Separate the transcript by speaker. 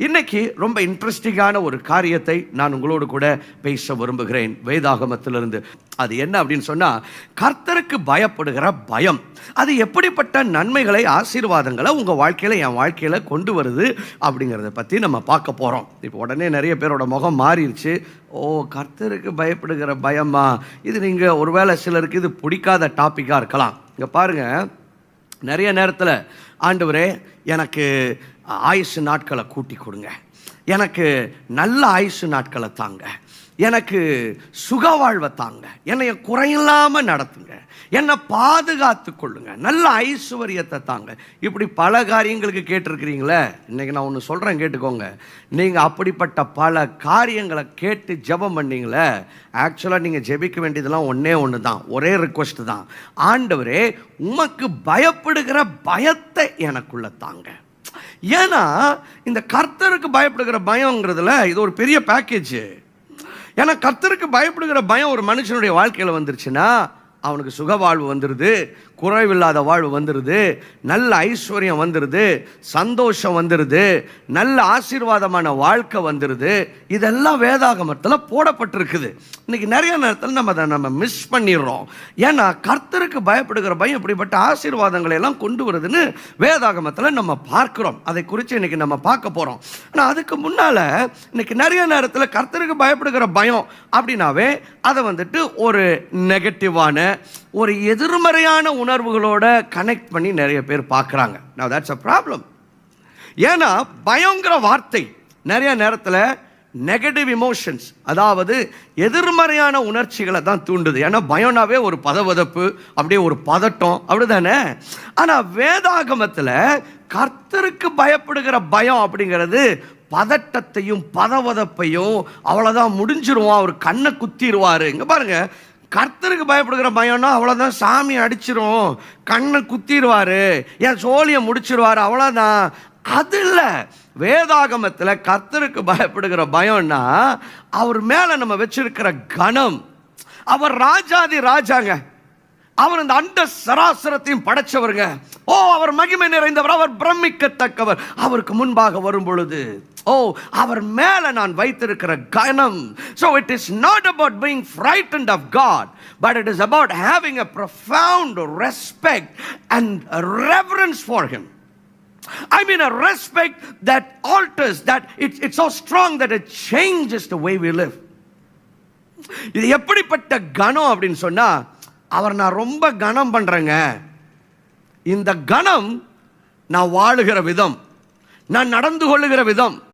Speaker 1: இன்னைக்கு ரொம்ப இன்ட்ரெஸ்டிங்கான ஒரு காரியத்தை நான் உங்களோடு கூட பேச விரும்புகிறேன் வேதாகமத்திலிருந்து. அது என்ன அப்படின்னு சொன்னா, கர்த்தருக்கு பயப்படுகிற பயம் அது எப்படிப்பட்ட நன்மைகளை, ஆசீர்வாதங்களை உங்க வாழ்க்கையில, என் வாழ்க்கையில கொண்டு வருது அப்படிங்கிறத பத்தி நம்ம பார்க்க போறோம். இப்போ உடனே நிறைய பேரோட முகம் மாறிடுச்சு. ஓ, கர்த்தருக்கு பயப்படுகிற பயமா? இது நீங்க ஒருவேளை சிலருக்கு இது பிடிக்காத டாபிக்கா இருக்கலாம். இங்க பாருங்க, நிறைய நேரத்தில் ஆண்டவரே எனக்கு ஆயுசு நாட்களை கூட்டி கொடுங்க, எனக்கு நல்ல ஆயுசு நாட்களை தாங்க, எனக்கு சுக வாழ்வை தாங்க, என்னை குறையில்லாமல் நடத்துங்க, என்னை பாதுகாத்து கொள்ளுங்க, நல்ல ஐஸ்வர்யத்தை தாங்க. இப்படி பல காரியங்களுக்கு கேட்டிருக்கிறீங்களே. இன்னைக்கு நான் ஒன்று சொல்கிறேன், கேட்டுக்கோங்க. நீங்கள் அப்படிப்பட்ட பல காரியங்களை கேட்டு ஜெபம் பண்ணீங்களே, ஆக்சுவலாக நீங்கள் ஜெபிக்க வேண்டியதெல்லாம் ஒன்று தான், ஒரே ரிக்வெஸ்ட் தான். ஆண்டவரே, உமக்கு பயப்படுகிற பயத்தை எனக்குள்ள தாங்க. ஏன்னா இந்த கர்த்தருக்கு பயப்படுகிற பயங்கிறதுல இது ஒரு பெரிய பேக்கேஜ். ஏன்னா கர்த்தருக்கு பயப்படுகிற பயம் ஒரு மனுஷனுடைய வாழ்க்கையில் வந்துருச்சுன்னா அவனுக்கு சுக வாழ்வு வந்துடுது, குறைவில்லாத வாழ்வு வந்துடுது, நல்ல ஐஸ்வர்யம் வந்துடுது, சந்தோஷம் வந்துடுது, நல்ல ஆசீர்வாதமான வாழ்க்கை வந்துடுது. இதெல்லாம் வேதாகமத்தில் போடப்பட்டிருக்குது. இன்னைக்கு நிறைய நேரத்தில் நம்ம மிஸ் பண்ணிடுறோம். ஏன்னா கர்த்தருக்கு பயப்படுகிற பயம் இப்படிப்பட்ட ஆசீர்வாதங்களை எல்லாம் கொண்டு வருதுன்னு வேதாகமத்தில் நம்ம பார்க்கிறோம். அதை குறித்து இன்னைக்கு நம்ம பார்க்க போகிறோம். ஆனால் அதுக்கு முன்னால் இன்னைக்கு நிறைய நேரத்தில் கர்த்தருக்கு பயப்படுகிற பயம் அப்படின்னாவே அதை வந்துட்டு ஒரு நெகட்டிவான, ஒரு எதிர்மறையான உணர்வுகளோட கனெக்ட் பண்ணி நிறைய பேர் பார்க்குறாங்க. Now that's a problem. ஏன்னா பயங்கிற வார்த்தை நிறைய நேரத்தில் நெகட்டிவ் இமோஷன்ஸ், அதாவது எதிர்மறையான உணர்ச்சிகளை தான் தூண்டுது. ஏன்னா பயம்னாவே ஒரு பதவதப்பு, அப்படியே ஒரு பதட்டம், அப்படிதானே? ஆனால் வேதாகமத்தில் கர்த்தருக்கு பயப்படுகிற பயம் அப்படிங்கிறது பதட்டத்தையும் பதவதப்பையும் அவ்வளோதான் முடிஞ்சிருவான், அவர் கண்ணை குத்திடுவார். இங்கே பாருங்க, கர்த்தருக்கு பயப்படுகிற பயம்னா அவ்வளோதான், சாமி அடிச்சிரும், கண்ணை குத்திடுவார், என் சோழியை முடிச்சிருவார், அவ்வளோதான். அது இல்லை. வேதாகமத்தில் கர்த்தருக்கு பயப்படுகிற பயம்னா அவர் மேலே நம்ம வச்சிருக்கிற கனம். அவர் ராஜாதி ராஜாங்க, அவர் இந்த அண்ட சராசரத்தையும் படைச்சவருங்க. ஓ, அவர் மகிமை நிறைந்தவர், அவர் பிரமிக்கத்தக்கவர். அவருக்கு முன்பாக வரும் பொழுது அவர் மேல நான் வைத்திருக்கிற கனம். So it is not about being frightened of God, but it is about having a profound respect and a reverence for him. I mean a respect that alters, that it's so strong that it changes the way we live. இது எப்படிப்பட்ட கனம் அப்படின்னு சொன்னா, அவர் நான் ரொம்ப கனம் பண்றேங்க, இந்த கனம் நான் வாழுகிற விதம், நான் நடந்து கொள்ளுகிற விதம்,